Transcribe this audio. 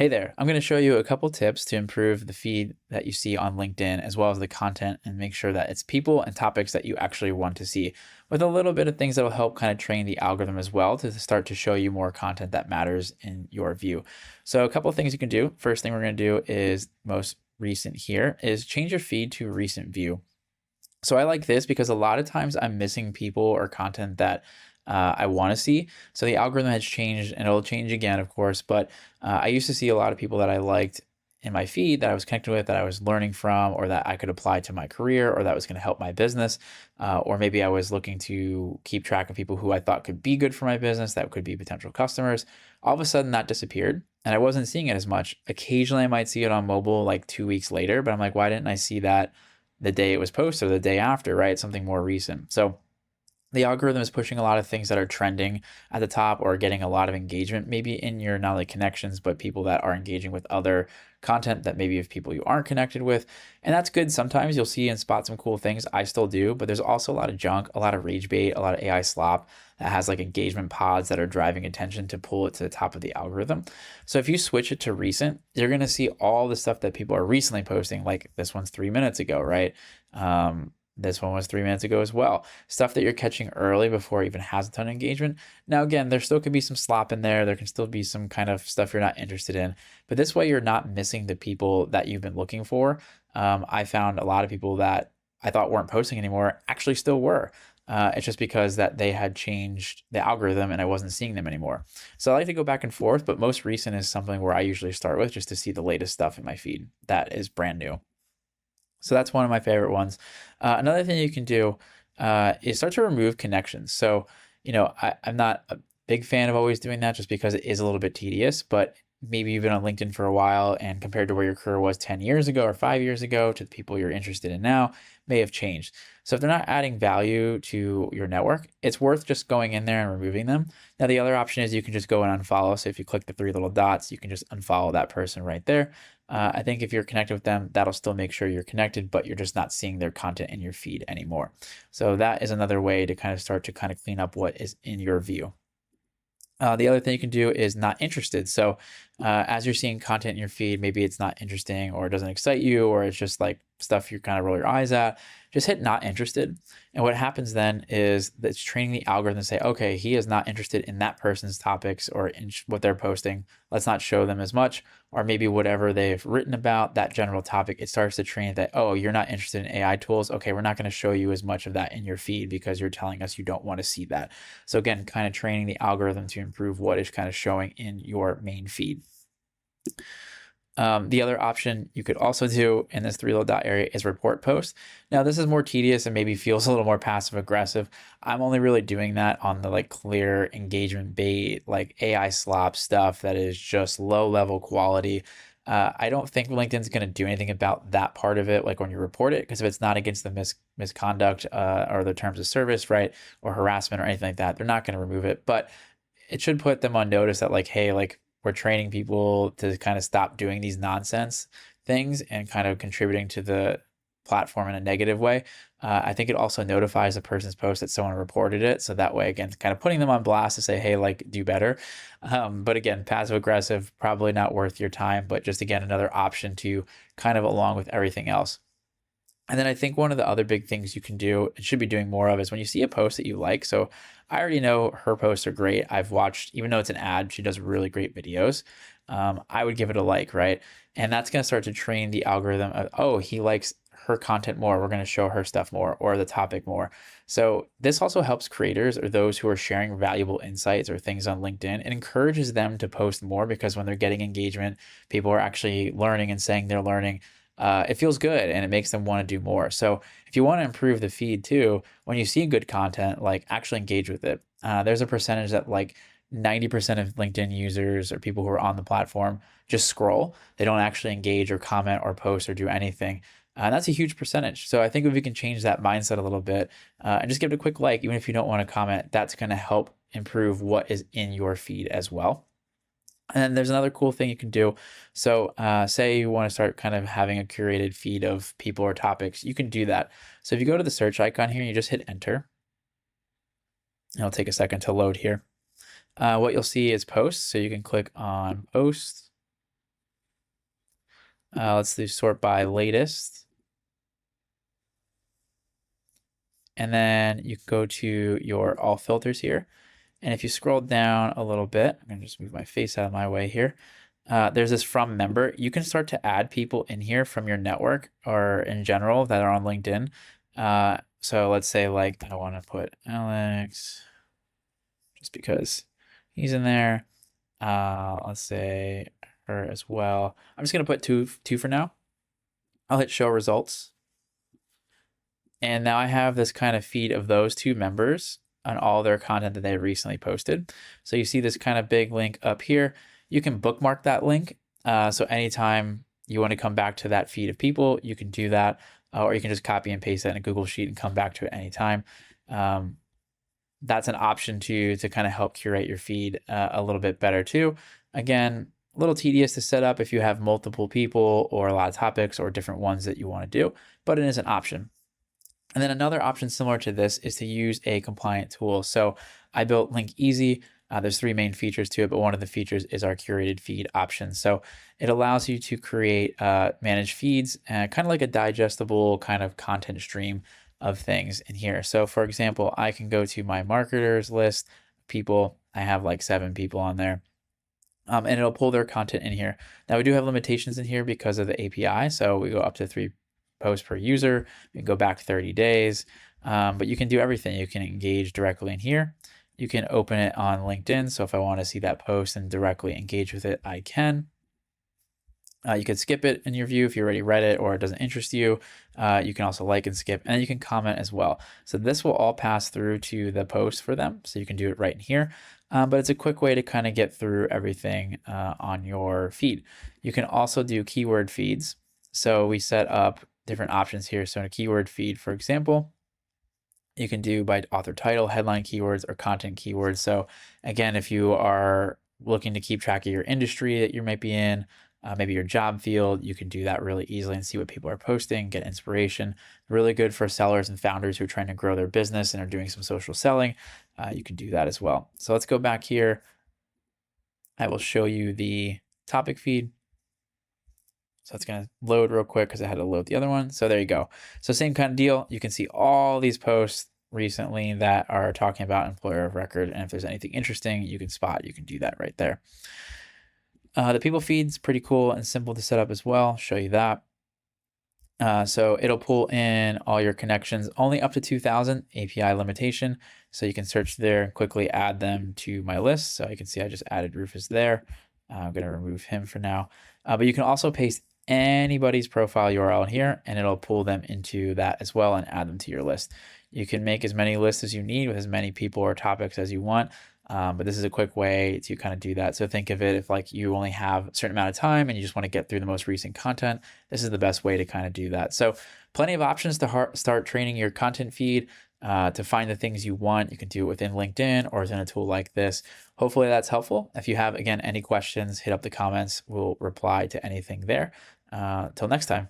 Hey there, I'm going to show you a couple tips to improve the feed that you see on LinkedIn as well as the content and make sure that it's people and topics that you actually want to see with a little bit of things that will help kind of train the algorithm as well to start to show you more content that matters in your view. So a couple of things you can do. First thing we're going to do is most recent here is change your feed to recent view. So I like this because a lot of times I'm missing people or content that I want to see. So the algorithm has changed and it'll change again, of course. But I used to see a lot of people that I liked in my feed that I was connected with, that I was learning from, or that I could apply to my career, or that was going to help my business. Or maybe I was looking to keep track of people who I thought could be good for my business, that could be potential customers. All of a sudden that disappeared and I wasn't seeing it as much. Occasionally I might see it on mobile like 2 weeks later, but I'm like, why didn't I see that the day it was posted or the day after, right? Something more recent. So the algorithm is pushing a lot of things that are trending at the top or getting a lot of engagement, maybe in your not only connections, but people that are engaging with other content that maybe of people you aren't connected with. And that's good. Sometimes you'll see and spot some cool things. I still do, but there's also a lot of junk, a lot of rage bait, a lot of AI slop that has like engagement pods that are driving attention to pull it to the top of the algorithm. So if you switch it to recent, you're going to see all the stuff that people are recently posting, like this one's 3 minutes ago, right? This one was 3 minutes ago as well. Stuff that you're catching early before it even has a ton of engagement. Now, again, there still could be some slop in there. There can still be some kind of stuff you're not interested in. But this way, you're not missing the people that you've been looking for. I found a lot of people that I thought weren't posting anymore actually still were. It's just because that they had changed the algorithm and I wasn't seeing them anymore. So I like to go back and forth, but most recent is something where I usually start with just to see the latest stuff in my feed that is brand new. So that's one of my favorite ones. Another thing you can do is start to remove connections. So, I'm not a big fan of always doing that just because it is a little bit tedious, but maybe you've been on LinkedIn for a while and compared to where your career was 10 years ago or 5 years ago to the people you're interested in now may have changed. So if they're not adding value to your network, it's worth just going in there and removing them. Now, the other option is you can just go and unfollow. So if you click the three little dots, you can just unfollow that person right there. I think if you're connected with them, that'll still make sure you're connected, but you're just not seeing their content in your feed anymore. So that is another way to kind of start to kind of clean up what is in your view. The other thing you can do is not interested. So as you're seeing content in your feed, maybe it's not interesting or it doesn't excite you, or it's just like stuff you kind of roll your eyes at, just hit not interested. And what happens then is that it's training the algorithm to say, okay, he is not interested in that person's topics or in what they're posting. Let's not show them as much, or maybe whatever they've written about that general topic. It starts to train that, oh, you're not interested in AI tools. Okay, we're not going to show you as much of that in your feed because you're telling us you don't want to see that. So again, kind of training the algorithm to improve what is kind of showing in your main feed. The other option you could also do in this three little dot area is report post. Now this is more tedious and maybe feels a little more passive aggressive. I'm only really doing that on the like clear engagement bait, like AI slop stuff that is just low level quality. I don't think LinkedIn's going to do anything about that part of it, like when you report it, because if it's not against the misconduct or the terms of service, right, or harassment or anything like that, they're not going to remove it. But it should put them on notice that like, hey, like we're training people to kind of stop doing these nonsense things and kind of contributing to the platform in a negative way. I think it also notifies the person's post that someone reported it. So that way, again, kind of putting them on blast to say, hey, like do better. But again, passive aggressive, probably not worth your time, but just again, another option to kind of along with everything else. And then I think one of the other big things you can do and should be doing more of is when you see a post that you like. So I already know her posts are great. I've watched, even though it's an ad, she does really great videos. I would give it a like, right? And that's going to start to train the algorithm of, oh, he likes her content more. We're going to show her stuff more or the topic more. So this also helps creators or those who are sharing valuable insights or things on LinkedIn. It encourages them to post more because when they're getting engagement, people are actually learning and saying they're learning. It feels good and it makes them want to do more. So if you want to improve the feed too, when you see good content, like actually engage with it. There's a percentage that like 90% of LinkedIn users or people who are on the platform just scroll. They don't actually engage or comment or post or do anything. And that's a huge percentage. So I think if we can change that mindset a little bit and just give it a quick like, even if you don't want to comment, that's going to help improve what is in your feed as well. And then there's another cool thing you can do. So say you want to start kind of having a curated feed of people or topics, you can do that. So if you go to the search icon here, you just hit enter. It'll take a second to load here. What you'll see is posts. So you can click on posts. Let's do sort by latest. And then you go to your all filters here. And if you scroll down a little bit, I'm gonna just move my face out of my way here. There's this from member. You can start to add people in here from your network or in general that are on LinkedIn. So let's say like I want to put Alex just because he's in there. Let's say her as well. I'm just gonna put two for now. I'll hit show results. And now I have this kind of feed of those two members on all their content that they recently posted. So you see this kind of big link up here. You can bookmark that link. So anytime you want to come back to that feed of people, you can do that. Or you can just copy and paste that in a Google Sheet and come back to it anytime. That's an option to kind of help curate your feed a little bit better too. Again, a little tedious to set up if you have multiple people or a lot of topics or different ones that you want to do, but it is an option. And then another option similar to this is to use a compliant tool. So I built Link Easy. There's three main features to it, but one of the features is our curated feed option. So it allows you to create managed feeds, kind of like a digestible kind of content stream of things in here. So for example, I can go to my marketers list, people, I have like 7 people on there. And it'll pull their content in here. Now we do have limitations in here because of the API. So we go up to 3 posts per user. You can go back 30 days, but you can do everything. You can engage directly in here. You can open it on LinkedIn. So if I want to see that post and directly engage with it, I can. You could skip it in your view if you already read it or it doesn't interest you. You can also like and skip, and then you can comment as well. So this will all pass through to the post for them. So you can do it right in here. But it's a quick way to kind of get through everything on your feed. You can also do keyword feeds. So we set up different options here. So in a keyword feed, for example, you can do by author title, headline keywords, or content keywords. So again, if you are looking to keep track of your industry that you might be in, maybe your job field, you can do that really easily and see what people are posting, get inspiration. Really good for sellers and founders who are trying to grow their business and are doing some social selling. You can do that as well. So let's go back here. I will show you the topic feed. So it's going to load real quick because I had to load the other one. So there you go. So same kind of deal. You can see all these posts recently that are talking about employer of record. And if there's anything interesting you can spot, you can do that right there. The people feed's pretty cool and simple to set up as well. I'll show you that. So it'll pull in all your connections, only up to 2,000 API limitation. So you can search there and quickly add them to my list. So you can see I just added Rufus there. I'm going to remove him for now. But you can also paste anybody's profile URL in here and it'll pull them into that as well and add them to your list. You can make as many lists as you need with as many people or topics as you want. But this is a quick way to kind of do that. So think of it if like you only have a certain amount of time and you just want to get through the most recent content, this is the best way to kind of do that. So plenty of options to start training your content feed, to find the things you want. You can do it within LinkedIn or within a tool like this. Hopefully that's helpful. If you have, again, any questions, hit up the comments. We'll reply to anything there. Till next time.